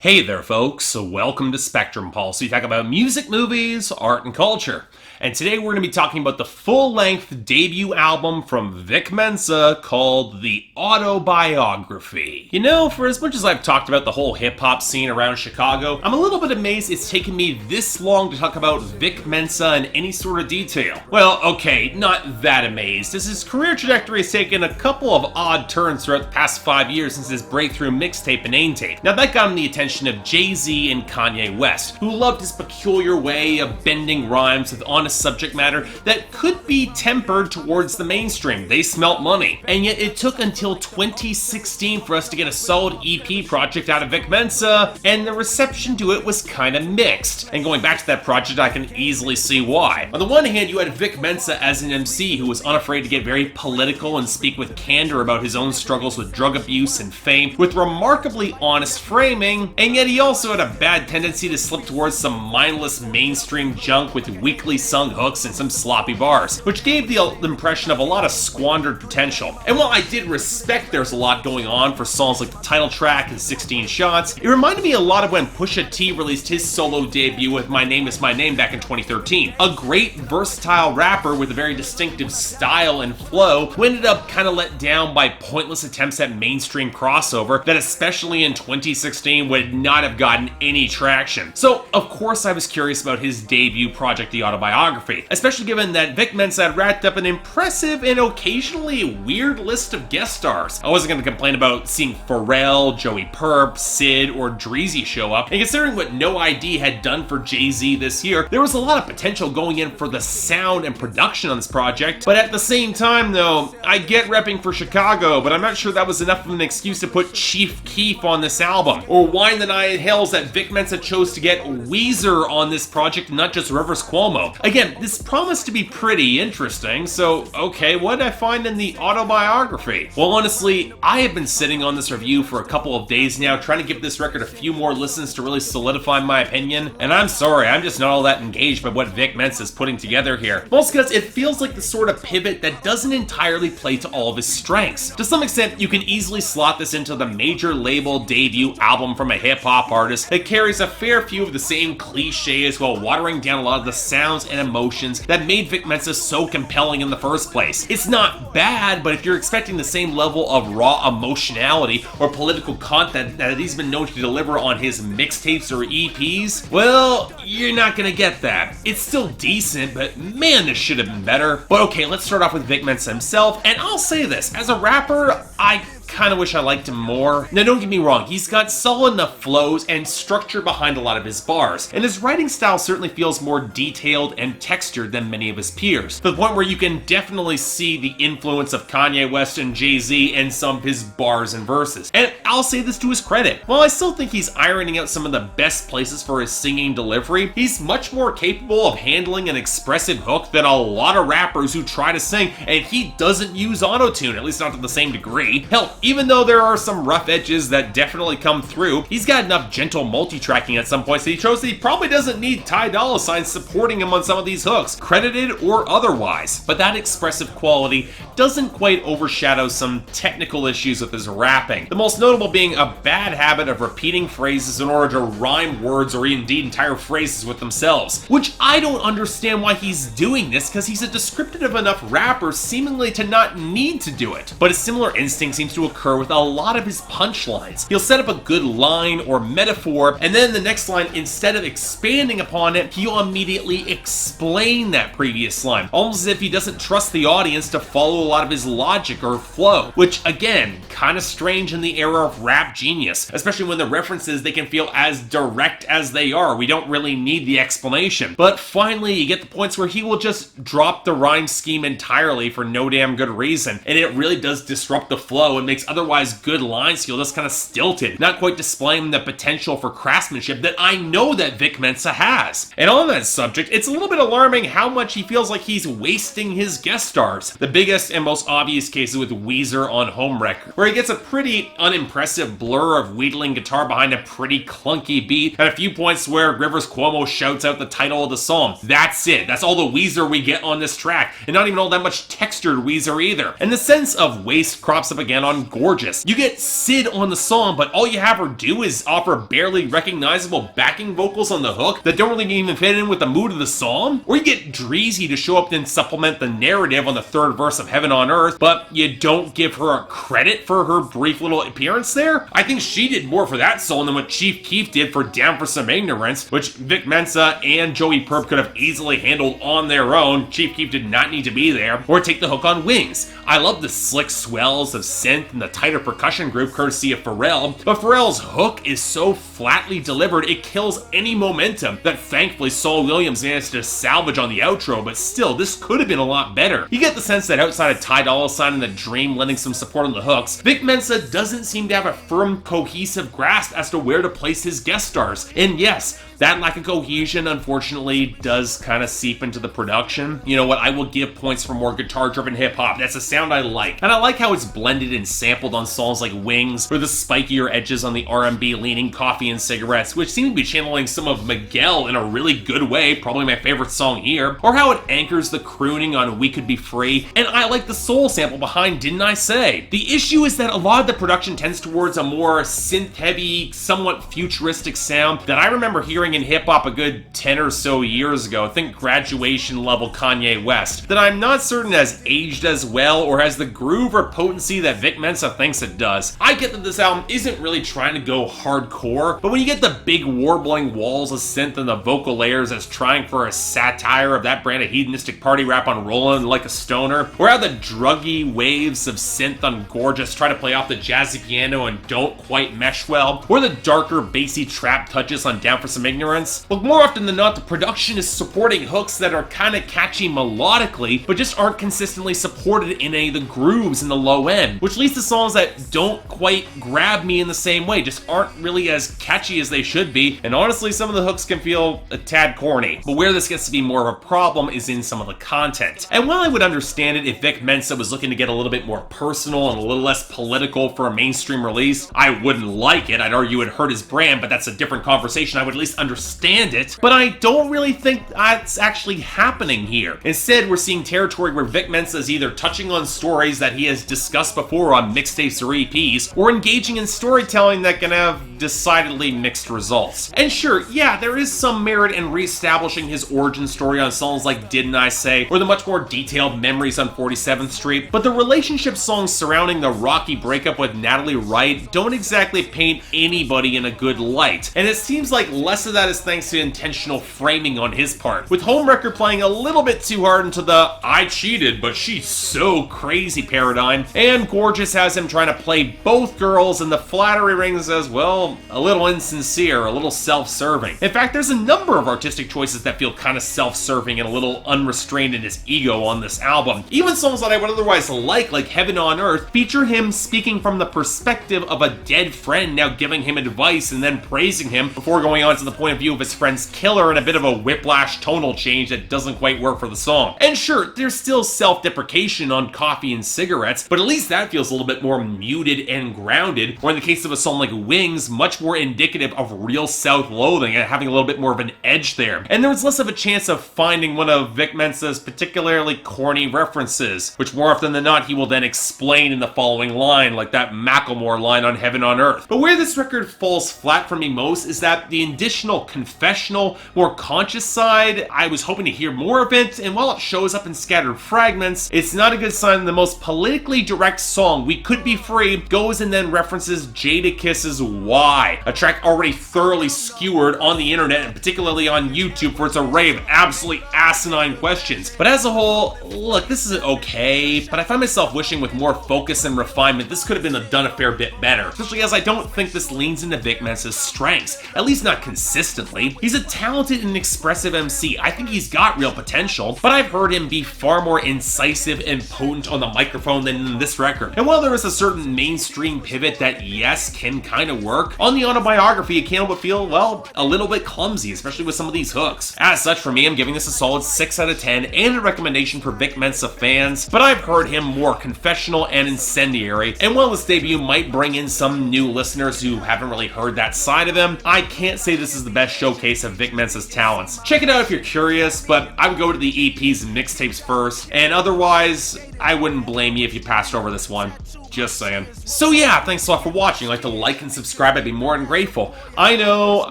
Hey there, folks. So welcome to Spectrum Pulse. We talk about music, movies, art, and culture. And today we're going to be talking about the full-length debut album from Vic Mensa called The Autobiography. You know, for as much as I've talked about the whole hip-hop scene around Chicago, I'm a little bit amazed it's taken me this long to talk about Vic Mensa in any sort of detail. Well, okay, not that amazed, as his career trajectory has taken a couple of odd turns throughout the past 5 years since his breakthrough mixtape and Aim Tape. Now that got him the attention of Jay-Z and Kanye West, who loved his peculiar way of bending rhymes with honest subject matter that could be tempered towards the mainstream. They smelt money. And yet it took until 2016 for us to get a solid EP project out of Vic Mensa, and the reception to it was kind of mixed. And going back to that project, I can easily see why. On the one hand, you had Vic Mensa as an MC who was unafraid to get very political and speak with candor about his own struggles with drug abuse and fame, with remarkably honest framing, and yet he also had a bad tendency to slip towards some mindless mainstream junk with weakly sung hooks and some sloppy bars, which gave the impression of a lot of squandered potential. And while I did respect there's a lot going on for songs like the title track and 16 Shots, it reminded me a lot of when Pusha T released his solo debut with My Name Is My Name back in 2013. A great versatile rapper with a very distinctive style and flow who ended up kind of let down by pointless attempts at mainstream crossover that especially in 2016 would not have gotten any traction. So of course I was curious about his debut project, The Autobiography, especially given that Vic Mensa had racked up an impressive and occasionally weird list of guest stars. I wasn't going to complain about seeing Pharrell, Joey Purp, Sid, or Dreezy show up, and considering what No ID had done for Jay-Z this year, there was a lot of potential going in for the sound and production on this project. But at the same time though, I get repping for Chicago, but I'm not sure that was enough of an excuse to put Chief Keef on this album, or whine the night it hails that Vic Mensa chose to get Weezer on this project, not just Rivers Cuomo. Again, this promised to be pretty interesting, so okay, what did I find in the autobiography? Well, honestly, I have been sitting on this review for a couple of days now, trying to give this record a few more listens to really solidify my opinion, and I'm sorry, I'm just not all that engaged by what Vic Mensa is putting together here. Mostly because it feels like the sort of pivot that doesn't entirely play to all of his strengths. To some extent, you can easily slot this into the major label debut album from a hip-hop artist that carries a fair few of the same cliches while watering down a lot of the sounds and emotions that made Vic Mensa so compelling in the first place. It's not bad, but if you're expecting the same level of raw emotionality or political content that he's been known to deliver on his mixtapes or EPs, well, you're not gonna get that. It's still decent, but man, this should have been better. But okay, let's start off with Vic Mensa himself, and I'll say this, as a rapper, I kind of wish I liked him more. Now don't get me wrong, he's got solid enough flows and structure behind a lot of his bars, and his writing style certainly feels more detailed and textured than many of his peers, to the point where you can definitely see the influence of Kanye West and Jay-Z in some of his bars and verses. And I'll say this to his credit, while I still think he's ironing out some of the best places for his singing delivery, he's much more capable of handling an expressive hook than a lot of rappers who try to sing, and he doesn't use autotune, at least not to the same degree. Hell, even though there are some rough edges that definitely come through, he's got enough gentle multi-tracking at some points that he shows that he probably doesn't need Dolla supporting him on some of these hooks, credited or otherwise. But that expressive quality doesn't quite overshadow some technical issues with his rapping, the most notable being a bad habit of repeating phrases in order to rhyme words or indeed entire phrases with themselves, which I don't understand why he's doing this, because he's a descriptive enough rapper seemingly to not need to do it. But a similar instinct seems to occur with a lot of his punchlines. He'll set up a good line or metaphor, and then the next line, instead of expanding upon it, he'll immediately explain that previous line, almost as if he doesn't trust the audience to follow a lot of his logic or flow, which again, kind of strange in the era of rap genius, especially when the references, they can feel as direct as they are. We don't really need the explanation. But finally, you get the points where he will just drop the rhyme scheme entirely for no damn good reason, and it really does disrupt the flow and makes otherwise good lines feel just kind of stilted, not quite displaying the potential for craftsmanship that I know that Vic Mensa has. And on that subject, it's a little bit alarming how much he feels like he's wasting his guest stars. The biggest and most obvious case is with Weezer on Home Record, where he gets a pretty unimpressive blur of wheedling guitar behind a pretty clunky beat, and a few points where Rivers Cuomo shouts out the title of the song. That's it. That's all the Weezer we get on this track, and not even all that much textured Weezer either. And the sense of waste crops up again on on Gorgeous. You get Sid on the song, but all you have her do is offer barely recognizable backing vocals on the hook that don't really even fit in with the mood of the song. Or you get Dreezy to show up and supplement the narrative on the third verse of Heaven on Earth, but you don't give her a credit for her brief little appearance there. I think she did more for that song than what Chief Keef did for Down for Some Ignorance, which Vic Mensa and Joey Perp could have easily handled on their own. Chief Keef did not need to be there. Or take the hook on Wings. I love the slick swells of synth and the tighter percussion group courtesy of Pharrell, but Pharrell's hook is so flatly delivered it kills any momentum that thankfully Saul Williams managed to salvage on the outro, but still, this could have been a lot better. You get the sense that outside of Ty Dolla $ign and The Dream lending some support on the hooks, Vic Mensa doesn't seem to have a firm, cohesive grasp as to where to place his guest stars. And yes, that lack of cohesion, unfortunately, does kind of seep into the production. You know what, I will give points for more guitar-driven hip-hop. That's a sound I like. And I like how it's blended and sampled on songs like Wings, or the spikier edges on the R&B-leaning Coffee and Cigarettes, which seem to be channeling some of Miguel in a really good way, probably my favorite song here, or how it anchors the crooning on We Could Be Free, and I like the soul sample behind Didn't I Say. The issue is that a lot of the production tends towards a more synth-heavy, somewhat futuristic sound that I remember hearing in hip-hop a good 10 or so years ago, think Graduation level Kanye West, that I'm not certain has aged as well or has the groove or potency that Vic Mensa thinks it does. I get that this album isn't really trying to go hardcore, but when you get the big warbling walls of synth and the vocal layers as trying for a satire of that brand of hedonistic party rap on Rollin' Like a Stoner, or how the druggy waves of synth on Gorgeous try to play off the jazzy piano and don't quite mesh well, or the darker bassy trap touches on Down for Some Ignorance. Look, more often than not, the production is supporting hooks that are kind of catchy melodically, but just aren't consistently supported in any of the grooves in the low end, which leads to songs that don't quite grab me in the same way, just aren't really as catchy as they should be, and honestly, some of the hooks can feel a tad corny. But where this gets to be more of a problem is in some of the content. And while I would understand it if Vic Mensa was looking to get a little bit more personal and a little less political for a mainstream release, I wouldn't like it. I'd argue it hurt his brand, but that's a different conversation. I would at least understand it, but I don't really think that's actually happening here. Instead, we're seeing territory where Vic Mensa is either touching on stories that he has discussed before on mixtapes or EPs, or engaging in storytelling that can have decidedly mixed results. And sure, yeah, there is some merit in reestablishing his origin story on songs like Didn't I Say, or the much more detailed Memories on 47th Street, but the relationship songs surrounding the rocky breakup with Natalie Wright don't exactly paint anybody in a good light, and it seems like less of that is thanks to intentional framing on his part, with Homewrecker playing a little bit too hard into the I cheated but she's so crazy paradigm, and Gorgeous has him trying to play both girls, and the flattery rings as, well, a little insincere, a little self-serving. In fact, there's a number of artistic choices that feel kind of self-serving and a little unrestrained in his ego on this album. Even songs that I would otherwise like Heaven on Earth, feature him speaking from the perspective of a dead friend now giving him advice and then praising him before going on to the point of view of his friend's killer, in a bit of a whiplash tonal change that doesn't quite work for the song. And sure, there's still self-deprecation on Coffee and Cigarettes, but at least that feels a little bit more muted and grounded, or in the case of a song like Wings, much more indicative of real self-loathing and having a little bit more of an edge there. And there was less of a chance of finding one of Vic Mensa's particularly corny references, which more often than not he will then explain in the following line, like that Macklemore line on Heaven on Earth. But where this record falls flat for me most is that the additional confessional, more conscious side, I was hoping to hear more of it, and while it shows up in scattered fragments, it's not a good sign that the most politically direct song, We Could Be Free, goes and then references Jadakiss's Why, a track already thoroughly skewered on the internet, and particularly on YouTube for its array of absolutely asinine questions. But as a whole, look, this is okay, but I find myself wishing with more focus and refinement this could have been done a fair bit better, especially as I don't think this leans into Vic Mensa's strengths, at least not consistently. He's a talented and expressive MC. I think he's got real potential, but I've heard him be far more incisive and potent on the microphone than in this record. And while there is a certain mainstream pivot that, yes, can kind of work, on the Autobiography it can but feel, well, a little bit clumsy, especially with some of these hooks. As such, for me, I'm giving this a solid 6 out of 10 and a recommendation for Vic Mensa fans, but I've heard him more confessional and incendiary, and while this debut might bring in some new listeners who haven't really heard that side of him, I can't say this is the best showcase of Vic Mensa's talents. Check it out if you're curious, but I would go to the EPs and mixtapes first, and otherwise, I wouldn't blame you if you passed over this one. Cheers. Just saying. So yeah, thanks a lot for watching. Like to like and subscribe, I'd be more than grateful. I know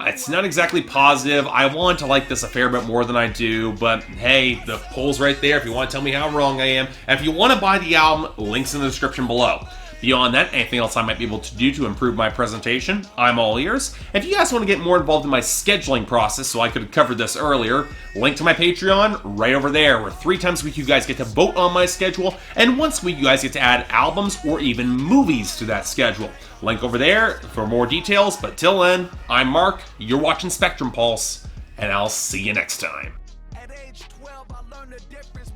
it's not exactly positive. I want to like this a fair bit more than I do, but hey, the poll's right there if you want to tell me how wrong I am. And if you want to buy the album, links in the description below. Beyond that, anything else I might be able to do to improve my presentation, I'm all ears. If you guys want to get more involved in my scheduling process, so I could have covered this earlier, link to my Patreon right over there, where 3 times a week you guys get to vote on my schedule, and once a week you guys get to add albums or even movies to that schedule. Link over there for more details, but till then, I'm Mark, you're watching Spectrum Pulse, and I'll see you next time. At age 12, I learned the difference